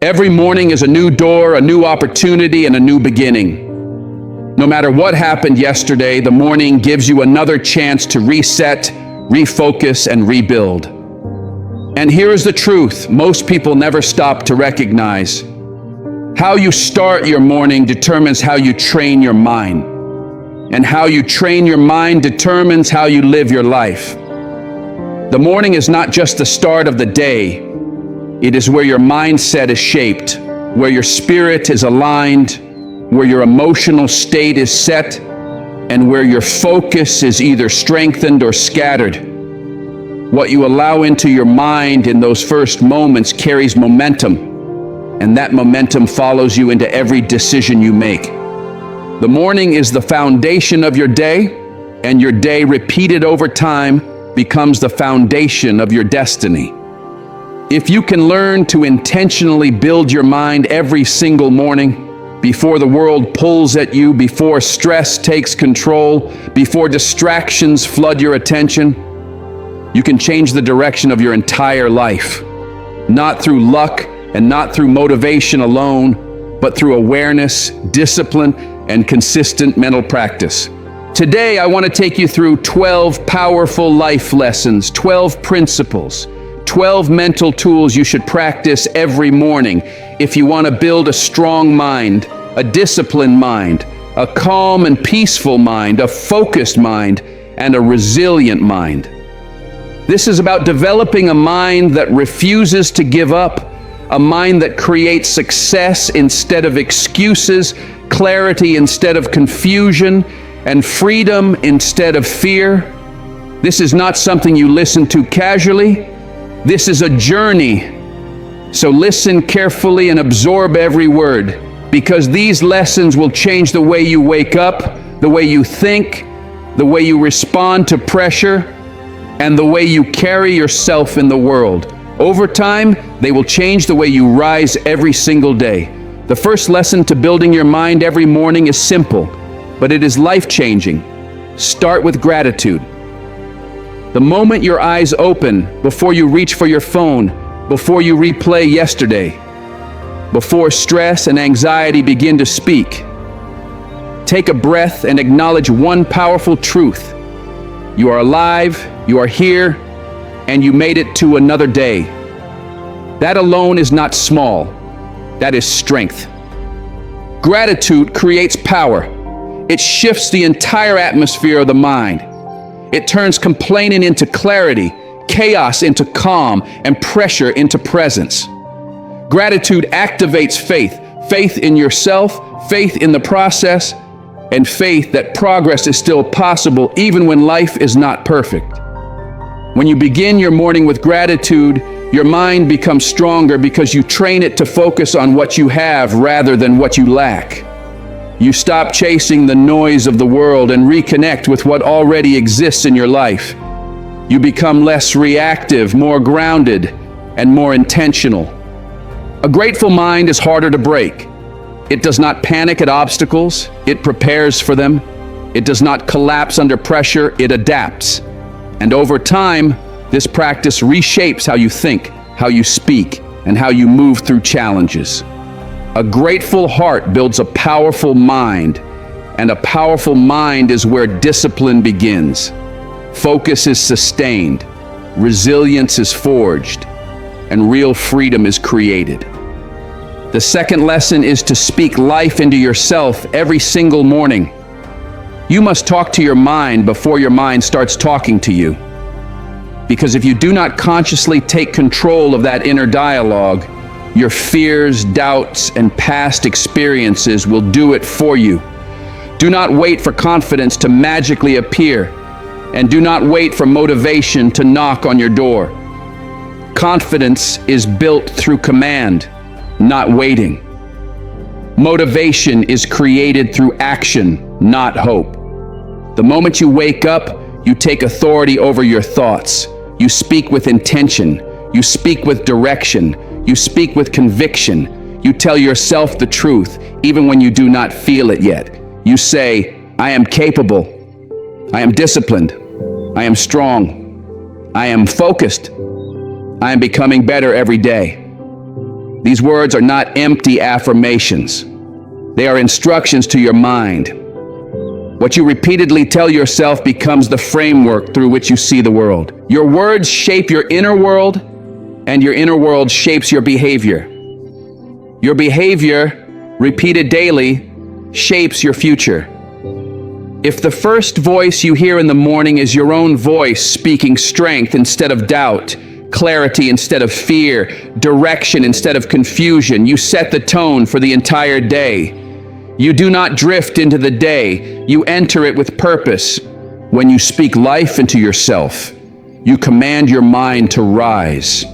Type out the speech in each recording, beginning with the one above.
Every morning is a new door, a new opportunity, and a new beginning. No matter what happened yesterday, the morning gives you another chance to reset, refocus, and rebuild. And here is the truth most people never stop to recognize. How you start your morning determines how you train your mind. And how you train your mind determines how you live your life. The morning is not just the start of the day. It is where your mindset is shaped, where your spirit is aligned, where your emotional state is set, and where your focus is either strengthened or scattered. What you allow into your mind in those first moments carries momentum, and that momentum follows you into every decision you make. The morning is the foundation of your day, and your day repeated over time becomes the foundation of your destiny. If you can learn to intentionally build your mind every single morning, before the world pulls at you, before stress takes control, before distractions flood your attention, you can change the direction of your entire life. Not through luck and not through motivation alone, but through awareness, discipline, and consistent mental practice. Today, I want to take you through 12 powerful life lessons, 12 principles, 12 mental tools you should practice every morning if you want to build a strong mind, a disciplined mind, a calm and peaceful mind, a focused mind, and a resilient mind. This is about developing a mind that refuses to give up, a mind that creates success instead of excuses, clarity instead of confusion, and freedom instead of fear. This is not something you listen to casually. This is a journey. So listen carefully and absorb every word, because these lessons will change the way you wake up, the way you think, the way you respond to pressure, and the way you carry yourself in the world. Over time, they will change the way you rise every single day. The first lesson to building your mind every morning is simple, but it is life-changing. Start with gratitude. The moment your eyes open, before you reach for your phone, before you replay yesterday, before stress and anxiety begin to speak, take a breath and acknowledge one powerful truth. You are alive, you are here, and you made it to another day. That alone is not small. That is strength. Gratitude creates power. It shifts the entire atmosphere of the mind. It turns complaining into clarity, chaos into calm, and pressure into presence. Gratitude activates faith, faith in yourself, faith in the process, and faith that progress is still possible even when life is not perfect. When you begin your morning with gratitude, your mind becomes stronger because you train it to focus on what you have rather than what you lack. You stop chasing the noise of the world and reconnect with what already exists in your life. You become less reactive, more grounded, and more intentional. A grateful mind is harder to break. It does not panic at obstacles, it prepares for them. It does not collapse under pressure, it adapts. And over time, this practice reshapes how you think, how you speak, and how you move through challenges. A grateful heart builds a powerful mind, and a powerful mind is where discipline begins. Focus is sustained, resilience is forged, and real freedom is created. The second lesson is to speak life into yourself every single morning. You must talk to your mind before your mind starts talking to you. Because if you do not consciously take control of that inner dialogue, your fears, doubts, and past experiences will do it for you. Do not wait for confidence to magically appear, and do not wait for motivation to knock on your door. Confidence is built through command, not waiting. Motivation is created through action, not hope. The moment you wake up, you take authority over your thoughts. You speak with intention. You speak with direction. You speak with conviction. You tell yourself the truth, even when you do not feel it yet. You say, I am capable. I am disciplined. I am strong. I am focused. I am becoming better every day. These words are not empty affirmations. They are instructions to your mind. What you repeatedly tell yourself becomes the framework through which you see the world. Your words shape your inner world, and your inner world shapes your behavior. Your behavior, repeated daily, shapes your future. If the first voice you hear in the morning is your own voice speaking strength instead of doubt, clarity instead of fear, direction instead of confusion, you set the tone for the entire day. You do not drift into the day, you enter it with purpose. When you speak life into yourself, you command your mind to rise.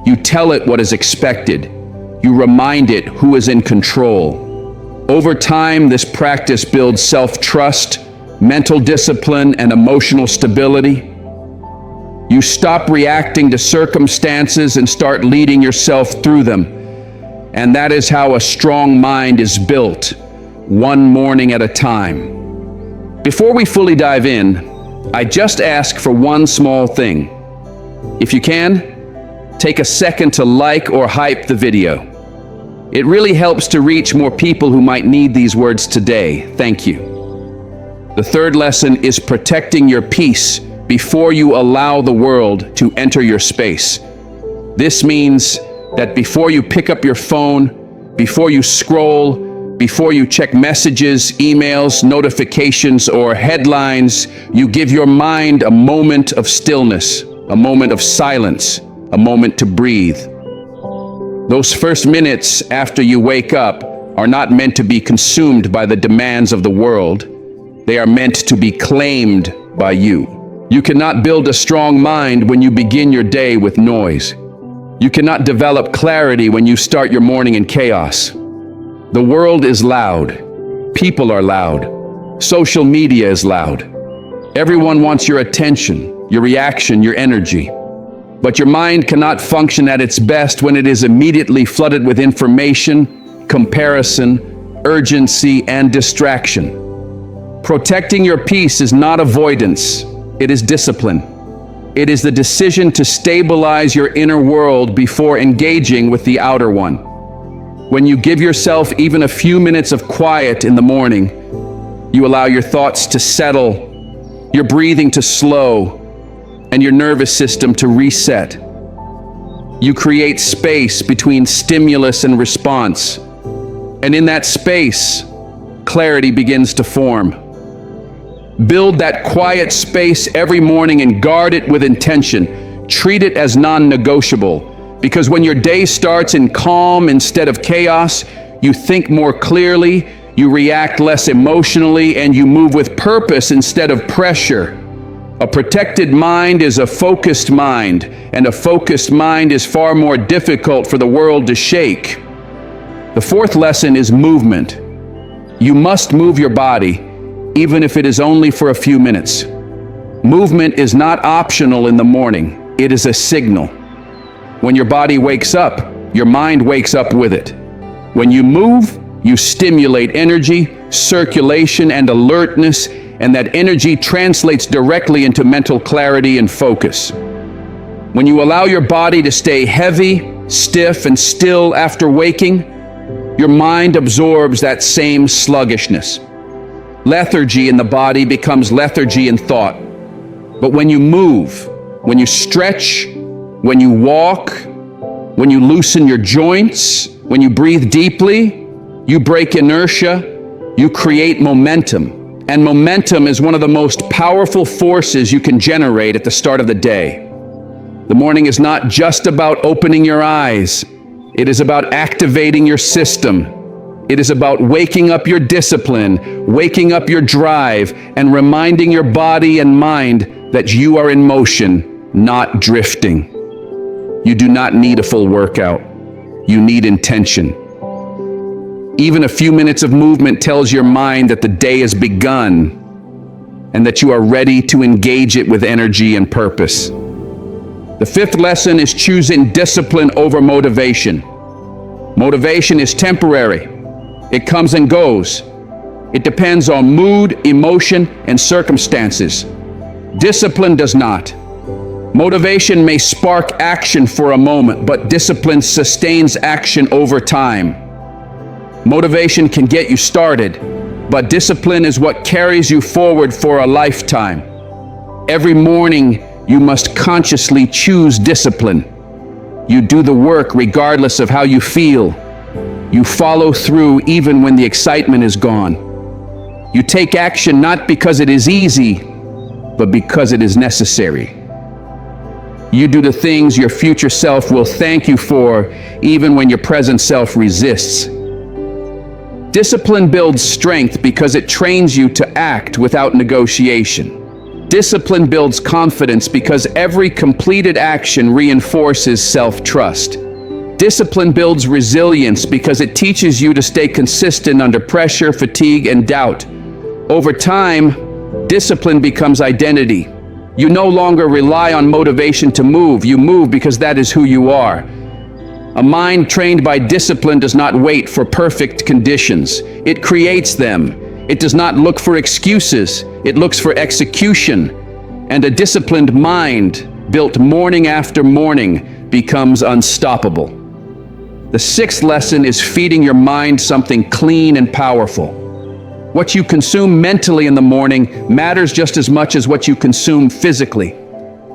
You tell it what is expected. You remind it who is in control. Over time, this practice builds self-trust, mental discipline, and emotional stability. You stop reacting to circumstances and start leading yourself through them. And that is how a strong mind is built, one morning at a time. Before we fully dive in, I just ask for one small thing. If you can, take a second to like or hype the video. It really helps to reach more people who might need these words today. Thank you. The third lesson is protecting your peace before you allow the world to enter your space. This means that before you pick up your phone, before you scroll, before you check messages, emails, notifications, or headlines, you give your mind a moment of stillness, a moment of silence, a moment to breathe. Those first minutes after you wake up are not meant to be consumed by the demands of the world. They are meant to be claimed by you. You cannot build a strong mind when you begin your day with noise. You cannot develop clarity when you start your morning in chaos. The world is loud. People are loud. Social media is loud. Everyone wants your attention, your reaction, your energy. But your mind cannot function at its best when it is immediately flooded with information, comparison, urgency, and distraction. Protecting your peace is not avoidance. It is discipline. It is the decision to stabilize your inner world before engaging with the outer one. When you give yourself even a few minutes of quiet in the morning, you allow your thoughts to settle, your breathing to slow, and your nervous system to reset. You create space between stimulus and response, and in that space, clarity begins to form. Build that quiet space every morning and guard it with intention. Treat it as non-negotiable. Because when your day starts in calm instead of chaos, you think more clearly, you react less emotionally, and you move with purpose instead of pressure. A protected mind is a focused mind, and a focused mind is far more difficult for the world to shake. The fourth lesson is movement. You must move your body, even if it is only for a few minutes. Movement is not optional in the morning. It is a signal. When your body wakes up, your mind wakes up with it. When you move, you stimulate energy, circulation, and alertness, and that energy translates directly into mental clarity and focus. When you allow your body to stay heavy, stiff, and still after waking, your mind absorbs that same sluggishness. Lethargy in the body becomes lethargy in thought. But when you move, when you stretch, when you walk, when you loosen your joints, when you breathe deeply, you break inertia, you create momentum. And momentum is one of the most powerful forces you can generate at the start of the day. The morning is not just about opening your eyes. It is about activating your system. It is about waking up your discipline, waking up your drive, and reminding your body and mind that you are in motion, not drifting. You do not need a full workout. You need intention. Even a few minutes of movement tells your mind that the day has begun and that you are ready to engage it with energy and purpose. The fifth lesson is choosing discipline over motivation. Motivation is temporary. It comes and goes. It depends on mood, emotion, and circumstances. Discipline does not. Motivation may spark action for a moment, but discipline sustains action over time. Motivation can get you started, but discipline is what carries you forward for a lifetime. Every morning, you must consciously choose discipline. You do the work regardless of how you feel. You follow through even when the excitement is gone. You take action not because it is easy, but because it is necessary. You do the things your future self will thank you for, even when your present self resists. Discipline builds strength because it trains you to act without negotiation. Discipline builds confidence because every completed action reinforces self-trust. Discipline builds resilience because it teaches you to stay consistent under pressure, fatigue, and doubt. Over time, discipline becomes identity. You no longer rely on motivation to move. You move because that is who you are. A mind trained by discipline does not wait for perfect conditions. It creates them. It does not look for excuses. It looks for execution. And a disciplined mind, built morning after morning, becomes unstoppable. The sixth lesson is feeding your mind something clean and powerful. What you consume mentally in the morning matters just as much as what you consume physically.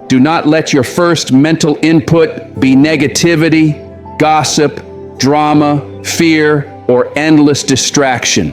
Do not let your first mental input be negativity, gossip, drama, fear, or endless distraction.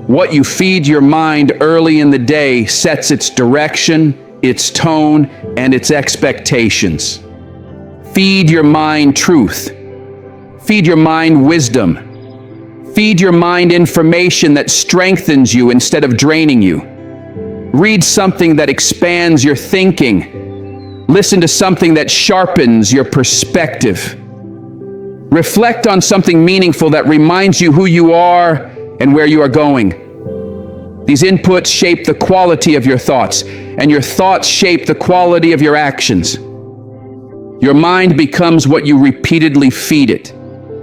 What you feed your mind early in the day sets its direction, its tone, and its expectations. Feed your mind truth. Feed your mind wisdom. Feed your mind information that strengthens you instead of draining you. Read something that expands your thinking. Listen to something that sharpens your perspective. Reflect on something meaningful that reminds you who you are and where you are going. These inputs shape the quality of your thoughts, and your thoughts shape the quality of your actions. Your mind becomes what you repeatedly feed it.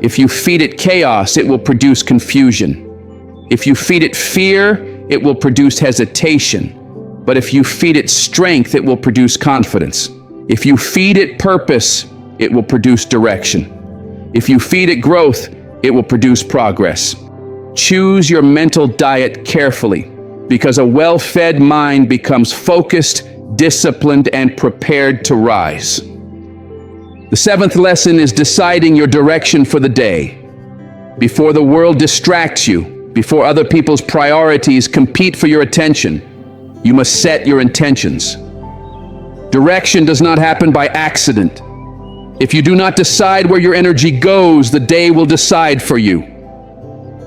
If you feed it chaos, it will produce confusion. If you feed it fear, it will produce hesitation. But if you feed it strength, it will produce confidence. If you feed it purpose, it will produce direction. If you feed it growth, it will produce progress. Choose your mental diet carefully, because a well-fed mind becomes focused, disciplined, and prepared to rise. The seventh lesson is deciding your direction for the day. Before the world distracts you, before other people's priorities compete for your attention, you must set your intentions. Direction does not happen by accident. If you do not decide where your energy goes, the day will decide for you.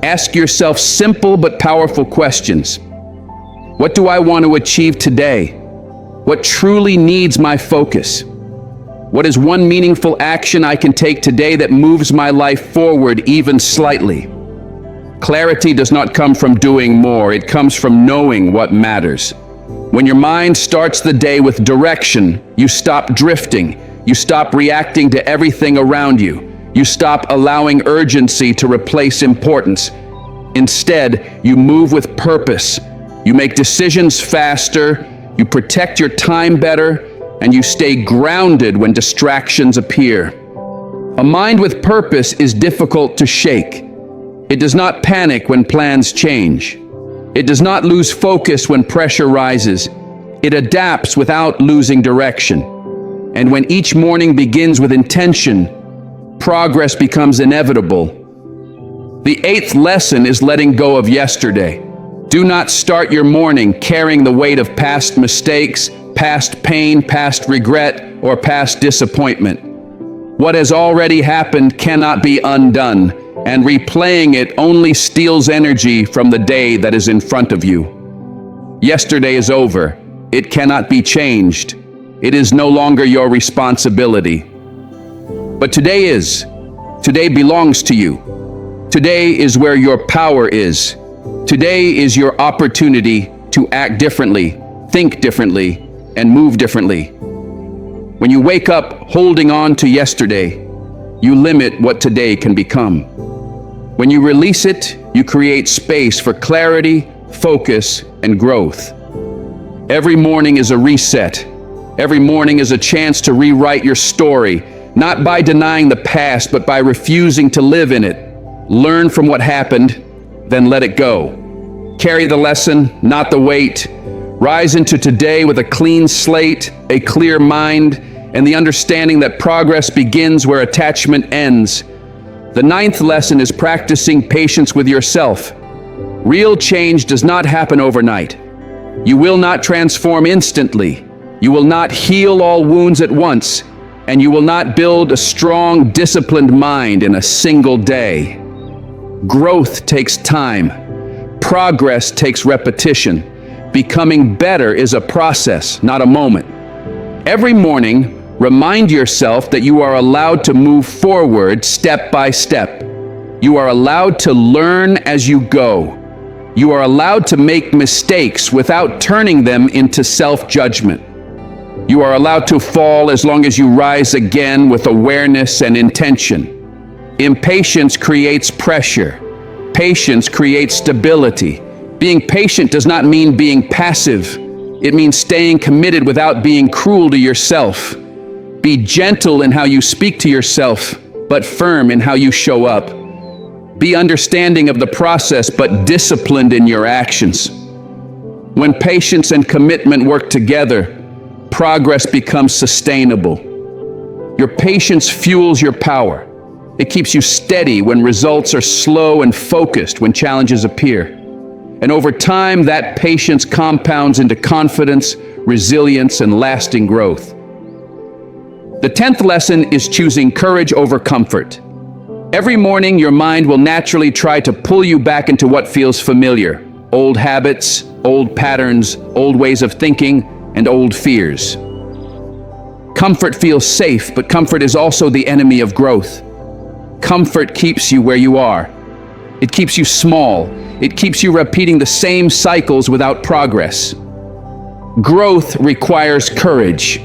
Ask yourself simple but powerful questions. What do I want to achieve today? What truly needs my focus? What is one meaningful action I can take today that moves my life forward even slightly? Clarity does not come from doing more. It comes from knowing what matters. When your mind starts the day with direction, you stop drifting. You stop reacting to everything around you. You stop allowing urgency to replace importance. Instead, you move with purpose. You make decisions faster. You protect your time better. And you stay grounded when distractions appear. A mind with purpose is difficult to shake. It does not panic when plans change. It does not lose focus when pressure rises. It adapts without losing direction. And when each morning begins with intention, progress becomes inevitable. The eighth lesson is letting go of yesterday. Do not start your morning carrying the weight of past mistakes, past pain, past regret, or past disappointment. What has already happened cannot be undone, and replaying it only steals energy from the day that is in front of you. Yesterday is over. It cannot be changed. It is no longer your responsibility. But today is. Today belongs to you. Today is where your power is. Today is your opportunity to act differently, think differently, and move differently. When you wake up holding on to yesterday, you limit what today can become. When you release it, you create space for clarity, focus, and growth. Every morning is a reset. Every morning is a chance to rewrite your story, not by denying the past, but by refusing to live in it. Learn from what happened, then let it go. Carry the lesson, not the weight. Rise into today with a clean slate, a clear mind, and the understanding that progress begins where attachment ends. The 9th lesson is practicing patience with yourself. Real change does not happen overnight. You will not transform instantly. You will not heal all wounds at once, and you will not build a strong, disciplined mind in a single day. Growth takes time. Progress takes repetition. Becoming better is a process, not a moment. Every morning, remind yourself that you are allowed to move forward step by step. You are allowed to learn as you go. You are allowed to make mistakes without turning them into self-judgment. You are allowed to fall as long as you rise again with awareness and intention. Impatience creates pressure. Patience creates stability. Being patient does not mean being passive. It means staying committed without being cruel to yourself. Be gentle in how you speak to yourself, but firm in how you show up. Be understanding of the process, but disciplined in your actions. When patience and commitment work together, progress becomes sustainable. Your patience fuels your power. It keeps you steady when results are slow and focused when challenges appear. And over time, that patience compounds into confidence, resilience, and lasting growth. The 10th lesson is choosing courage over comfort. Every morning, your mind will naturally try to pull you back into what feels familiar. Old habits, old patterns, old ways of thinking, and old fears. Comfort feels safe, but comfort is also the enemy of growth. Comfort keeps you where you are. It keeps you small. It keeps you repeating the same cycles without progress. Growth requires courage.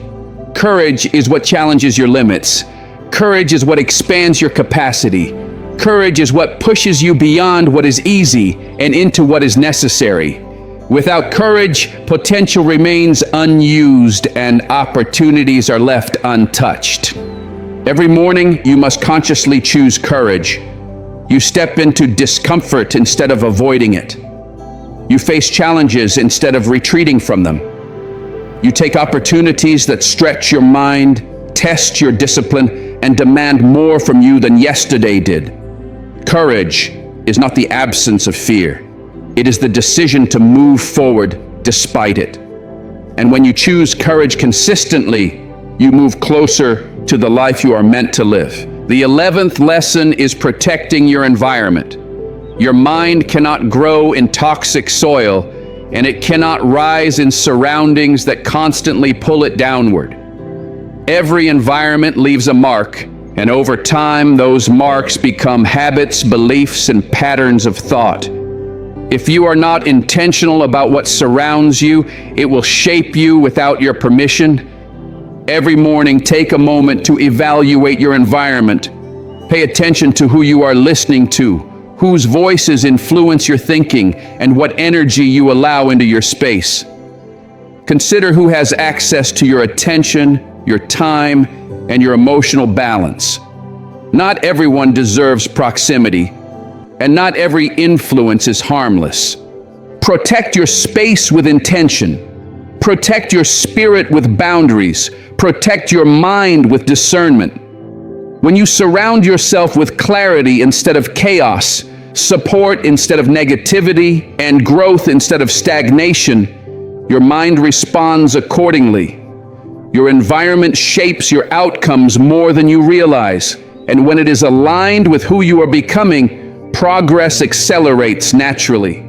Courage is what challenges your limits. Courage is what expands your capacity. Courage is what pushes you beyond what is easy and into what is necessary. Without courage, potential remains unused and opportunities are left untouched. Every morning, you must consciously choose courage. You step into discomfort instead of avoiding it. You face challenges instead of retreating from them. You take opportunities that stretch your mind, test your discipline, and demand more from you than yesterday did. Courage is not the absence of fear. It is the decision to move forward despite it. And when you choose courage consistently, you move closer to the life you are meant to live. The 11th lesson is protecting your environment. Your mind cannot grow in toxic soil, and it cannot rise in surroundings that constantly pull it downward. Every environment leaves a mark, and over time, those marks become habits, beliefs, and patterns of thought. If you are not intentional about what surrounds you, it will shape you without your permission. Every morning, take a moment to evaluate your environment. Pay attention to who you are listening to, whose voices influence your thinking, and what energy you allow into your space. Consider who has access to your attention, your time, and your emotional balance. Not everyone deserves proximity, and not every influence is harmless. Protect your space with intention. Protect your spirit with boundaries. Protect your mind with discernment. When you surround yourself with clarity instead of chaos, support instead of negativity, and growth instead of stagnation, your mind responds accordingly. Your environment shapes your outcomes more than you realize, and when it is aligned with who you are becoming, progress accelerates naturally.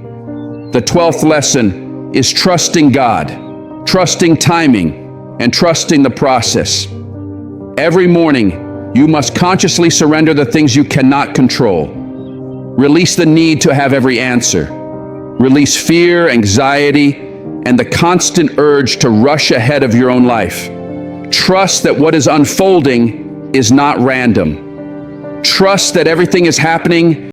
The 12th lesson is trusting God, trusting timing, and trusting the process. Every morning, you must consciously surrender the things you cannot control. Release the need to have every answer. Release fear, anxiety, and the constant urge to rush ahead of your own life. Trust that what is unfolding is not random. Trust that everything is happening